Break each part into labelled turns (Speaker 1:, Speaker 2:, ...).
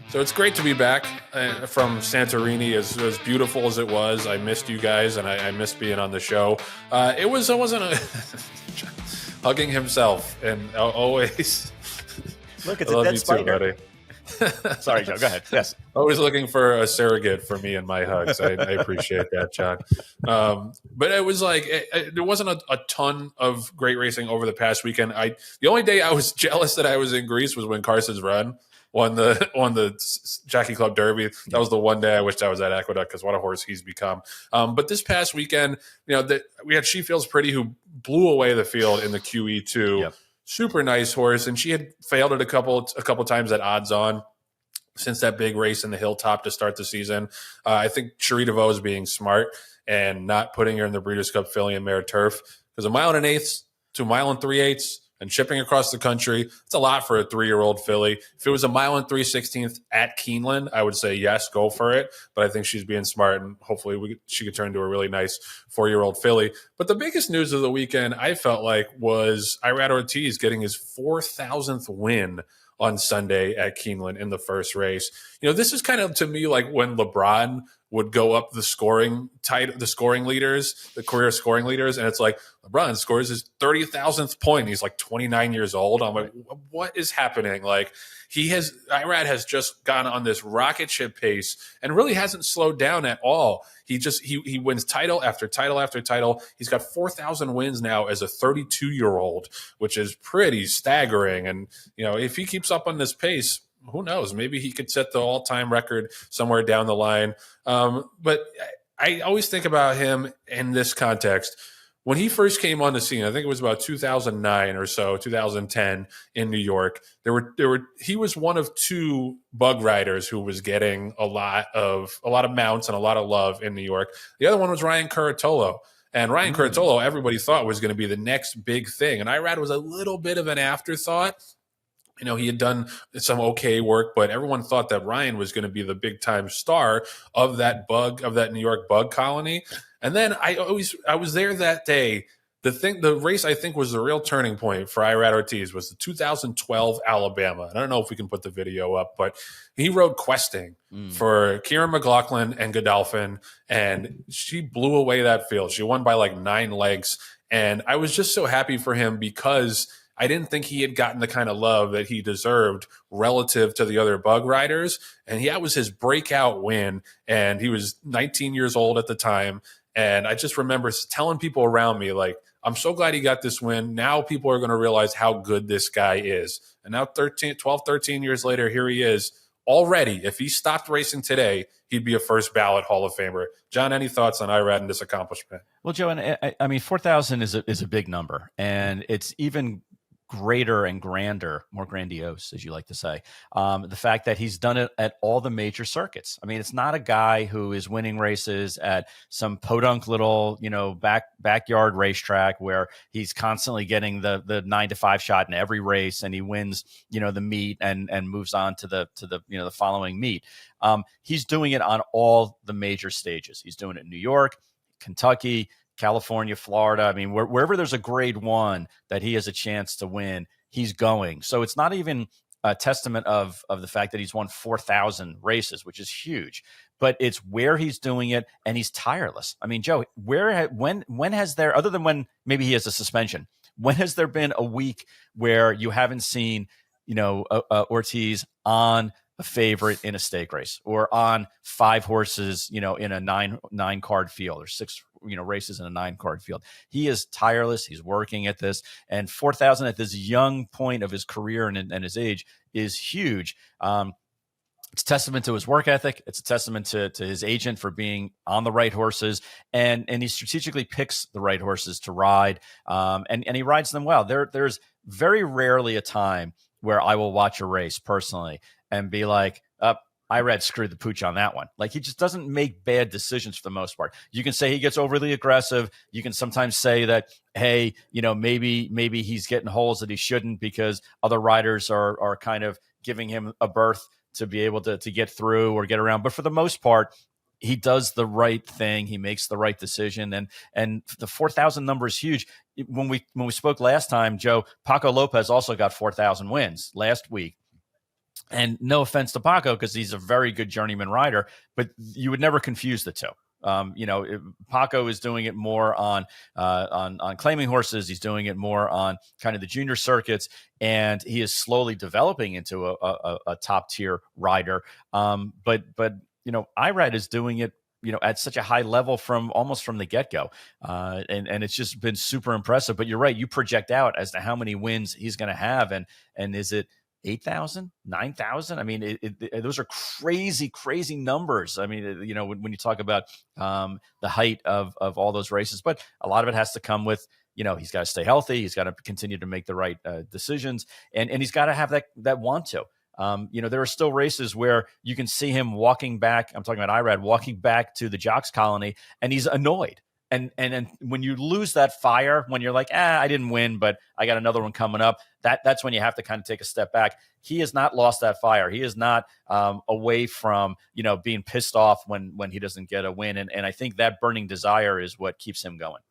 Speaker 1: So it's great to be back from Santorini. As beautiful as it was, I missed you guys, and I missed being on the show. It wasn't a hugging himself, and always.
Speaker 2: Look, it's a dead spider.
Speaker 1: Buddy.
Speaker 2: Sorry, Joe. Go ahead. Yes.
Speaker 1: Always looking for a surrogate for me and my hugs. I appreciate that, John. But it was like there wasn't a ton of great racing over the past weekend. The only day I was jealous that I was in Greece was when Carson's Run won the Jockey Club Derby. That was the one day I wished I was at Aqueduct because what a horse he's become. But this past weekend, we had She Feels Pretty, who blew away the field in the QE2. Yep. Super nice horse, and she had failed it a couple times at odds on since that big race in the Hilltop to start the season. I think Cherie DeVoe is being smart and not putting her in the Breeders' Cup Filly and Mare Turf, because 1 1/8 to 1 3/8 and shipping across the country, it's a lot for a 3-year-old filly. If it was 1 3/16 at Keeneland, I would say yes, go for it. But I think she's being smart, and hopefully she could turn into a really nice 4-year-old filly. But the biggest news of the weekend, I felt like, was Irad Ortiz getting his 4,000th win on Sunday at Keeneland in the first race. This is kind of, to me, like when LeBron would go up the career scoring leaders, and it's like LeBron scores his 30,000th point. He's like 29 years old. I'm like, what is happening? Like Irad has just gone on this rocket ship pace and really hasn't slowed down at all. He wins title after title after title. He's got 4,000 wins now as a 32-year-old, which is pretty staggering. And, if he keeps up on this pace, who knows? Maybe he could set the all-time record somewhere down the line. But I always think about him in this context. When he first came on the scene, I think it was about 2009 or so, 2010 in New York. He was one of 2 bug riders who was getting a lot of mounts and a lot of love in New York. The other one was Ryan Curatolo. And Ryan Curatolo, everybody thought was going to be the next big thing. And Irad was a little bit of an afterthought. He had done some okay work, but everyone thought that Ryan was going to be the big time star of that New York bug colony. And then I was there that day. The race I think was the real turning point for Irad Ortiz was the 2012 Alabama. I don't know if we can put the video up, but he rode Questing for Kieran McLaughlin and Godolphin, and she blew away that field. She won by like 9 lengths, and I was just so happy for him because I didn't think he had gotten the kind of love that he deserved relative to the other bug riders. And that was his breakout win. And he was 19 years old at the time. And I just remember telling people around me, like, I'm so glad he got this win. Now people are going to realize how good this guy is. And now 12, 13 years later, here he is already. If he stopped racing today, he'd be a first ballot Hall of Famer. John, any thoughts on Irad and this accomplishment?
Speaker 2: Well, Joe, and I mean, 4,000 is a big number, and it's even greater and grander, more grandiose, as you like to say. The fact that he's done it at all the major circuits. I mean, it's not a guy who is winning races at some podunk little, backyard racetrack where he's constantly getting the 9-to-5 shot in every race, and he wins, the meet and moves on to the following meet. He's doing it on all the major stages. He's doing it in New York, Kentucky, California, Florida. I mean, wherever there's a grade 1 that he has a chance to win, he's going. So it's not even a testament of the fact that he's won 4,000 races, which is huge, but it's where he's doing it, and he's tireless. I mean, Joe, when has there, other than when maybe he has a suspension, when has there been a week where you haven't seen, Ortiz on a favorite in a stake race or on 5 horses, in a nine card field, or 6, races in a 9-card field? He is tireless. He's working at this, and 4,000 at this young point of his career and his age is huge. It's a testament to his work ethic. It's a testament to his agent for being on the right horses, and he strategically picks the right horses to ride, and he rides them well. There's very rarely a time where I will watch a race personally and be like, Irad screwed the pooch on that one. Like, he just doesn't make bad decisions for the most part. You can say he gets overly aggressive. You can sometimes say that, hey, maybe he's getting holes that he shouldn't because other riders are kind of giving him a berth to be able to get through or get around. But for the most part, he does the right thing. He makes the right decision. And the 4,000 number is huge. When we spoke last time, Joe, Paco Lopez also got 4,000 wins last week. And no offense to Paco, because he's a very good journeyman rider, but you would never confuse the two. Paco is doing it more on claiming horses. He's doing it more on kind of the junior circuits, and he is slowly developing into a top tier rider. But Irad is doing it, at such a high level from the get go, and it's just been super impressive. But you're right, you project out as to how many wins he's going to have, and is it 8,000, 9,000? I mean, those are crazy, crazy numbers. I mean, when you talk about the height of all those races, but a lot of it has to come with, he's got to stay healthy. He's got to continue to make the right decisions, and he's got to have that want to. There are still races where you can see him walking back. I'm talking about Irad walking back to the Jocks colony, and he's annoyed. And when you lose that fire, when you're like, I didn't win, but I got another one coming up, that's when you have to kind of take a step back. He has not lost that fire. He is not away from, being pissed off when he doesn't get a win. And I think that burning desire is what keeps him going.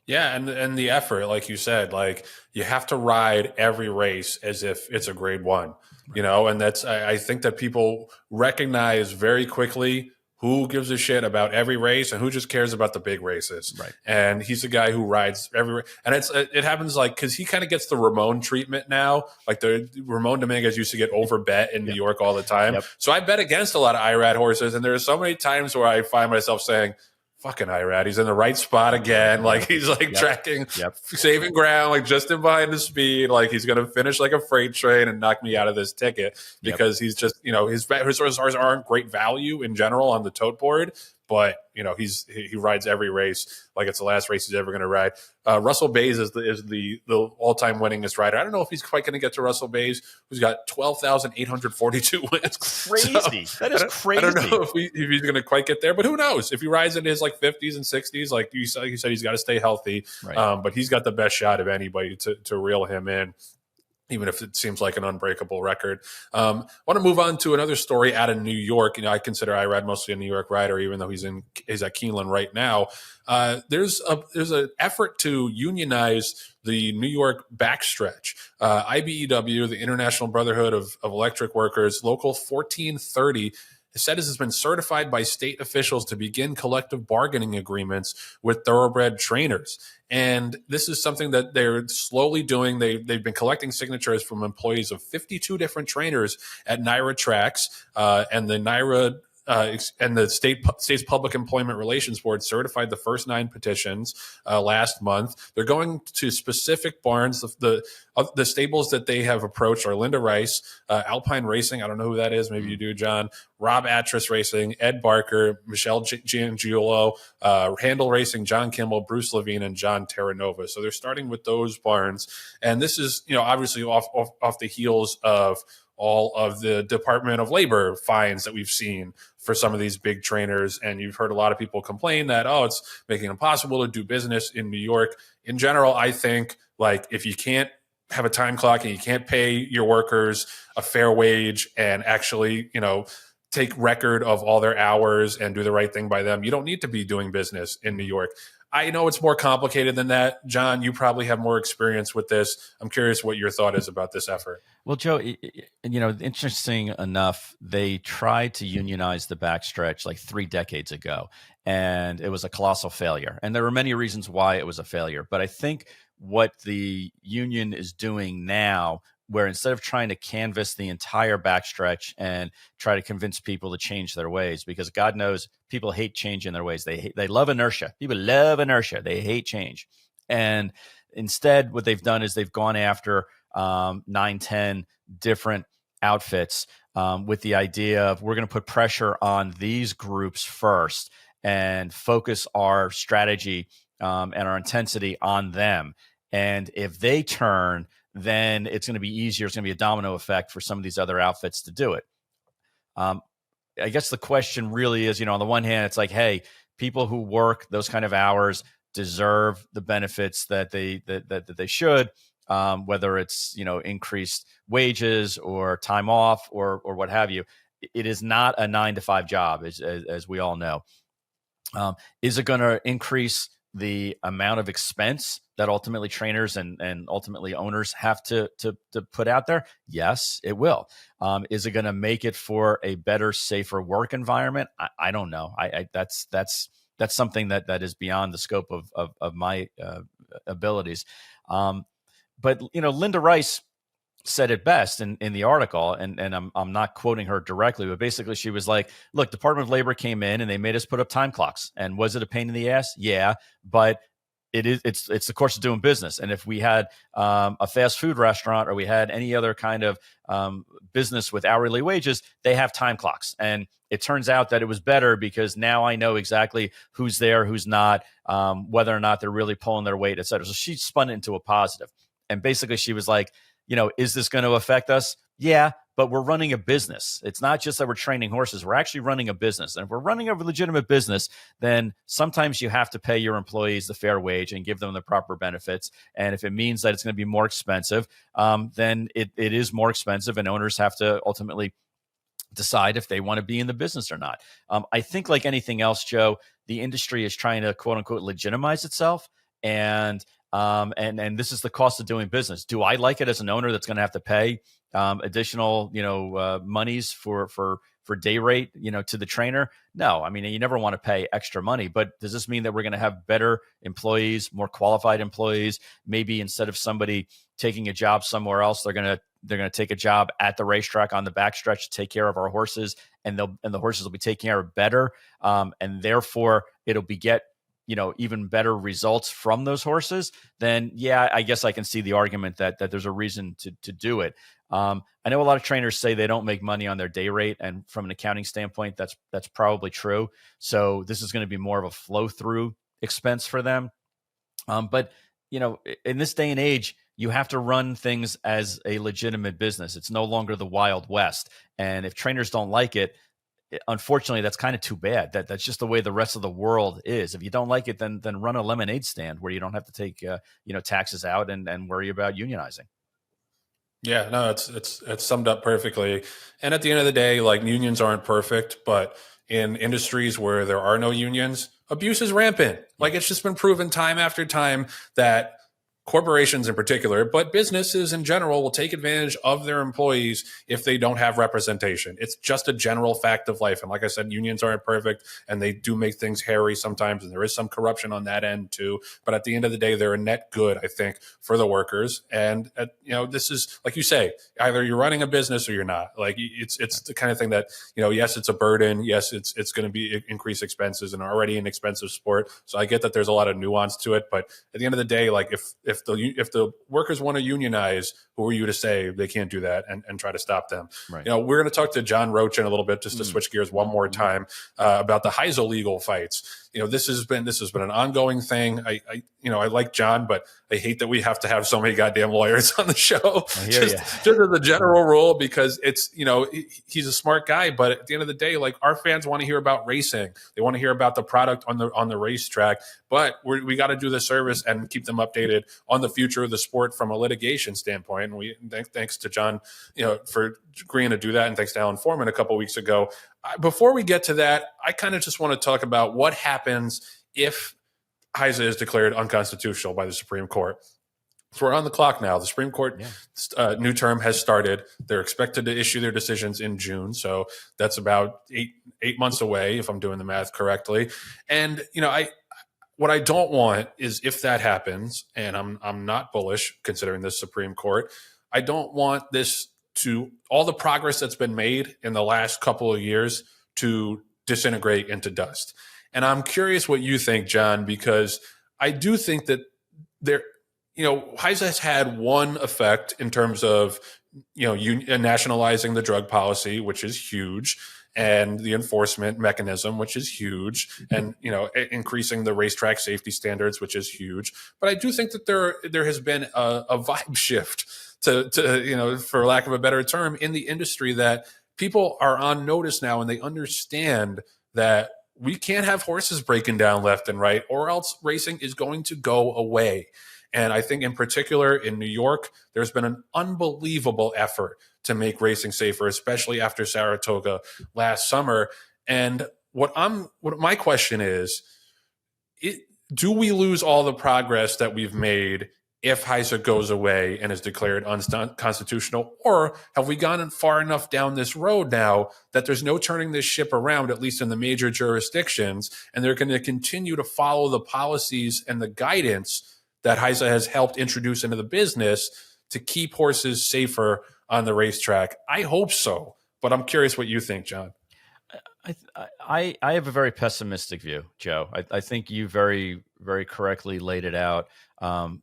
Speaker 1: Yeah, and the effort, like you said, like you have to ride every race as if it's a grade one, and that's, I think that people recognize very quickly who gives a shit about every race and who just cares about the big races.
Speaker 2: Right.
Speaker 1: And he's a guy who rides every and it happens like because he kind of gets the Ramon treatment now. Like the Ramon Dominguez used to get overbet in New York all the time. Yep. So I bet against a lot of Irad horses, and there are so many times where I find myself saying, fucking Irad, he's in the right spot again. Like he's like tracking, saving ground, like just in behind the speed. Like he's going to finish like a freight train and knock me out of this ticket because he's just, his horses aren't great value in general on the tote board, but he rides every race like it's the last race he's ever going to ride. Russell Bays is the all-time winningest rider. I don't know if he's quite going to get to Russell Bays, who's got 12,842 wins.
Speaker 2: Crazy. So, that is crazy.
Speaker 1: I don't know if he's going to quite get there, but who knows? If he rides in his like 50s and 60s, like you said, he's got to stay healthy. Right. But he's got the best shot of anybody to reel him in, even if it seems like an unbreakable record. I want to move on to another story out of New York. I consider Irad mostly a New York rider, even though he's at Keeneland right now. There's an effort to unionize the New York backstretch. IBEW, the International Brotherhood of Electric Workers, Local 1430, said it has been certified by state officials to begin collective bargaining agreements with thoroughbred trainers. And this is something that they're slowly doing. They've been collecting signatures from employees of 52 different trainers at NYRA tracks, and the NYRA and the state's Public Employment Relations Board certified the first 9 petitions last month. They're going to specific barns. The stables that they have approached are Linda Rice, Alpine Racing. I don't know who that is. Maybe you do, John. Rob Atras Racing, Ed Barker, Michelle Giangiolo, Handle Racing, John Kimball, Bruce Levine, and John Terranova. So they're starting with those barns. And this is, obviously off the heels of all of the Department of Labor fines that we've seen for some of these big trainers. And you've heard a lot of people complain that, it's making it impossible to do business in New York. In general, I think, like, if you can't have a time clock and you can't pay your workers a fair wage and actually, take record of all their hours and do the right thing by them, you don't need to be doing business in New York. I know it's more complicated than that. John, you probably have more experience with this. I'm curious what your thought is about this effort.
Speaker 2: Well, Joe, interesting enough, they tried to unionize the backstretch like 3 decades ago, and it was a colossal failure. And there were many reasons why it was a failure. But I think what the union is doing now, where instead of trying to canvass the entire backstretch and try to convince people to change their ways, because God knows people hate changing their ways. They love inertia. People love inertia. They hate change. And instead, what they've done is they've gone after 9, 10 different outfits with the idea of we're going to put pressure on these groups first and focus our strategy and our intensity on them. And if they turn, then it's going to be easier. It's going to be a domino effect for some of these other outfits to do it. I guess the question really is, on the one hand, it's like, hey, people who work those kind of hours deserve the benefits that they should, whether it's, increased wages or time off or what have you. It is not a 9 to 5 job, as we all know. Is it going to increase the amount of expense that ultimately trainers and ultimately owners have to put out there? Yes, it will. Is it going to make it for a better, safer work environment? I don't know. That's something that is beyond the scope of my abilities. But Linda Rice said it best in the article, and I'm not quoting her directly, but basically she was like, look, Department of Labor came in and they made us put up time clocks. And was it a pain in the ass? Yeah, but it's the course of doing business. And if we had a fast food restaurant or we had any other kind of business with hourly wages, they have time clocks. And it turns out that it was better because now I know exactly who's there, who's not, whether or not they're really pulling their weight, et cetera. So she spun it into a positive. And basically she was like, is this going to affect us? Yeah, but we're running a business. It's not just that we're training horses. We're actually running a business. And if we're running a legitimate business, then sometimes you have to pay your employees the fair wage and give them the proper benefits. And if it means that it's going to be more expensive, then it is more expensive, and owners have to ultimately decide if they want to be in the business or not. I think like anything else, Joe, the industry is trying to quote unquote legitimize itself. And this is the cost of doing business. Do I like it as an owner that's going to have to pay additional, monies for day rate, to the trainer? No, I mean, you never want to pay extra money, but does this mean that we're going to have better employees, more qualified employees? Maybe instead of somebody taking a job somewhere else, they're going to take a job at the racetrack on the backstretch to take care of our horses, and the horses will be taken care of better. And therefore it'll beget even better results from those horses. Then yeah, I guess I can see the argument that there's a reason to do it. I know a lot of trainers say they don't make money on their day rate, and from an accounting standpoint, that's probably true. So this is going to be more of a flow through expense for them. But in this day and age, you have to run things as a legitimate business. It's no longer the Wild West. And if trainers don't like it, unfortunately, that's kind of too bad. That's just the way the rest of the world is. If you don't like it, then run a lemonade stand where you don't have to take taxes out and worry about unionizing.
Speaker 1: Yeah, no, it's summed up perfectly. And at the end of the day, like, unions aren't perfect, but in industries where there are no unions, abuse is rampant. Like, it's just been proven time after time that corporations in particular, but businesses in general, will take advantage of their employees if they don't have representation. It's just a general fact of life. And like I said, unions aren't perfect, and they do make things hairy sometimes, and there is some corruption on that end too. But at the end of the day, they're a net good, I think, for the workers. And this is, like you say, either you're running a business or you're not. Like, it's the kind of thing that, yes, it's a burden. Yes, it's going to be increased expenses, and already an expensive sport. So I get that there's a lot of nuance to it. But at the end of the day, like, if the workers want to unionize, who are you to say they can't do that and try to stop them?
Speaker 2: Right.
Speaker 1: We're going to talk to John Roach in a little bit, just to switch gears one more time, about the HISA legal fights. This has been an ongoing thing. I like John, but I hate that we have to have so many goddamn lawyers on the show. Just as a general rule, because it's, he's a smart guy, but at the end of the day, like, our fans want to hear about racing. They want to hear about the product on the racetrack, but we got to do the service and keep them updated on the future of the sport from a litigation standpoint. And we thanks to John, for agreeing to do that, and thanks to Alan Foreman a couple weeks ago. Before we get to that, I kind of just want to talk about what happens if HISA is declared unconstitutional by the Supreme Court. So we're on the clock now. The Supreme Court new term has started. They're expected to issue their decisions in June. So that's about eight months away, if I'm doing the math correctly. And, what I don't want is, if that happens, and I'm not bullish considering this Supreme Court, I don't want this to, all the progress that's been made in the last couple of years, to disintegrate into dust. And I'm curious what you think, John, because I do think that HISA has had one effect in terms of, nationalizing the drug policy, which is huge, and the enforcement mechanism, which is huge, and, increasing the racetrack safety standards, which is huge. But I do think that there has been a vibe shift to, for lack of a better term, in the industry, that people are on notice now, and they understand that we can't have horses breaking down left and right, or else racing is going to go away. And I think in particular in New York, there's been an unbelievable effort to make racing safer, especially after Saratoga last summer. And what my question is, do we lose all the progress that we've made if HISA goes away and is declared unconstitutional? Or have we gone far enough down this road now that there's no turning this ship around, at least in the major jurisdictions, and they're going to continue to follow the policies and the guidance that HISA has helped introduce into the business to keep horses safer on the racetrack? I hope so, but I'm curious what you think, John.
Speaker 2: I have a very pessimistic view, Joe. I think you very, very correctly laid it out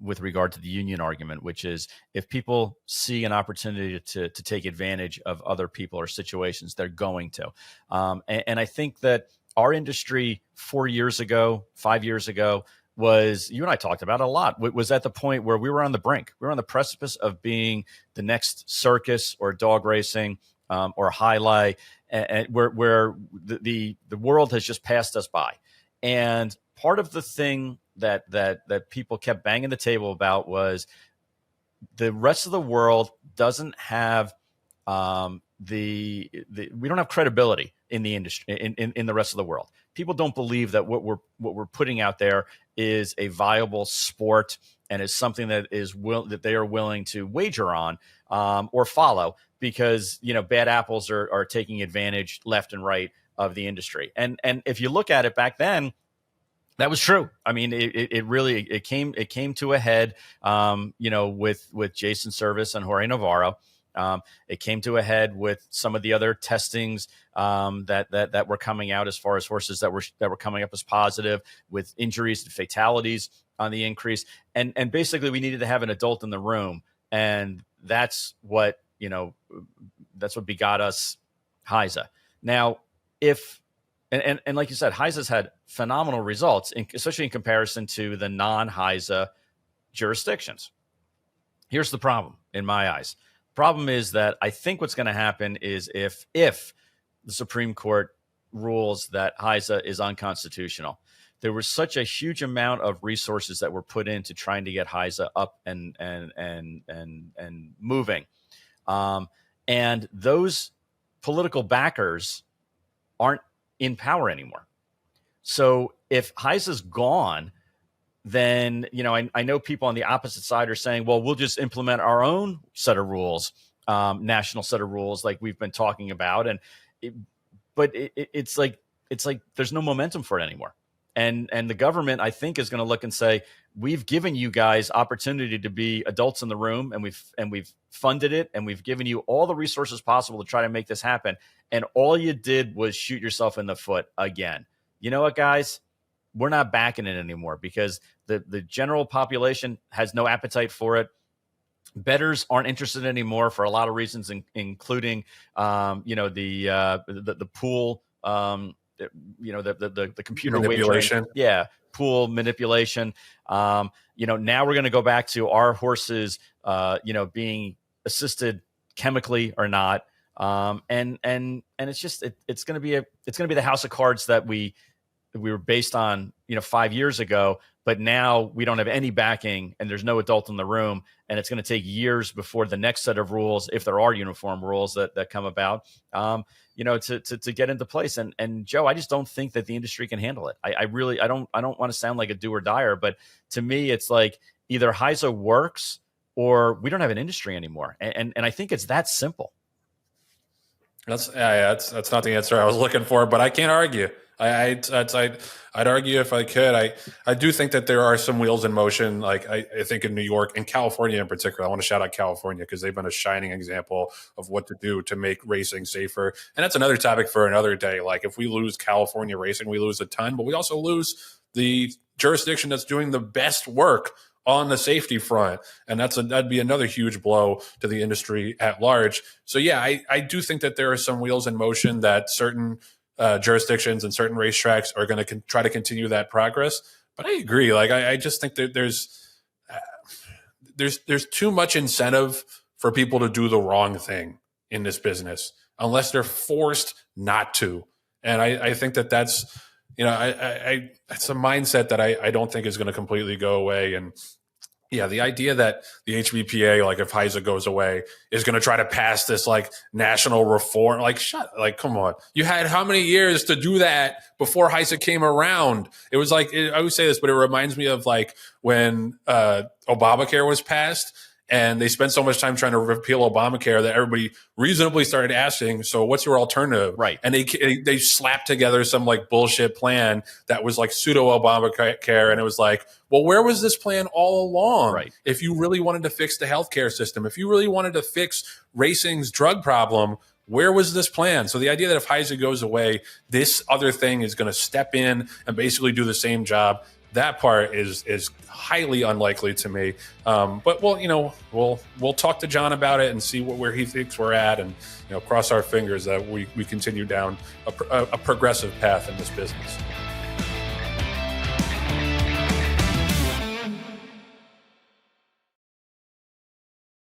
Speaker 2: with regard to the union argument, which is if people see an opportunity to take advantage of other people or situations, they're going to. And I think that our industry 4 years ago, 5 years ago, was, you and I talked about it a lot, was at the point where we were on the brink. We were on the precipice of being the next circus or dog racing or highlight, and where the world has just passed us by. And part of the thing that people kept banging the table about was the rest of the world doesn't have we don't have credibility in the industry in the rest of the world. People don't believe that what we're putting out there is a viable sport and is something that that they are willing to wager on or follow, because bad apples are taking advantage left and right of the industry. And if you look at it back then, that was true. I mean, it really came to a head, with Jason Service and Jorge Navarro. It came to a head with some of the other testings that were coming out as far as horses that were coming up as positive, with injuries and fatalities on the increase. And basically, we needed to have an adult in the room, and that's what begot us HISA. Now, and like you said, HISA's had phenomenal results, especially in comparison to the non-HISA jurisdictions. Here's the problem in my eyes. Problem is that I think what's going to happen is if the Supreme Court rules that HISA is unconstitutional, there was such a huge amount of resources that were put into trying to get HISA up and moving, and those political backers aren't in power anymore. So if HISA's gone, then, I know people on the opposite side are saying, well, we'll just implement our own set of rules, national set of rules like we've been talking about. But it's like there's no momentum for it anymore. And the government, I think, is going to look and say, we've given you guys opportunity to be adults in the room, and we've funded it, and we've given you all the resources possible to try to make this happen. And all you did was shoot yourself in the foot again. You know what, guys? We're not backing it anymore, because the general population has no appetite for it. Bettors aren't interested anymore for a lot of reasons, including the pool, the computer
Speaker 1: manipulation.
Speaker 2: Wagering, pool manipulation. Now we're going to go back to our horses, being assisted chemically or not, and it's just it's going to be the house of cards that we were based on 5 years ago, but now we don't have any backing, and there's no adult in the room, and it's going to take years before the next set of rules, if there are uniform rules that come about, to get into place. And Joe, I just don't think that the industry can handle it. I don't want to sound like a do or dier, but to me, it's like either HISA works or we don't have an industry anymore. And I think it's that simple.
Speaker 1: That's not the answer I was looking for, but I can't argue. I'd argue if I could. I do think that there are some wheels in motion. Like I think in New York and California in particular, I want to shout out California because they've been a shining example of what to do to make racing safer. And that's another topic for another day. Like if we lose California racing, we lose a ton, but we also lose the jurisdiction that's doing the best work on the safety front. And that'd be another huge blow to the industry at large. So yeah, I do think that there are some wheels in motion, that certain jurisdictions and certain racetracks are going to try to continue that progress. But I agree. Like I just think that there's too much incentive for people to do the wrong thing in this business unless they're forced not to. And I think that's it's a mindset that I don't think is going to completely go away. And Yeah, the idea that the HBPA, like if HISA goes away, is going to try to pass this like national reform, like come on. You had how many years to do that before HISA came around? It was like, I always say this, but it reminds me of like when Obamacare was passed. And they spent so much time trying to repeal Obamacare that everybody reasonably started asking, so what's your alternative?
Speaker 2: Right.
Speaker 1: And they slapped together some like bullshit plan that was like pseudo Obamacare. And it was like, well, where was this plan all along?
Speaker 2: Right.
Speaker 1: If you really wanted to fix the healthcare system, if you really wanted to fix racing's drug problem, where was this plan? So the idea that if HISA goes away, this other thing is going to step in and basically do the same job, that part is highly unlikely to me. But we'll talk to John about it and see where he thinks we're at, and cross our fingers that we continue down a progressive path in this business.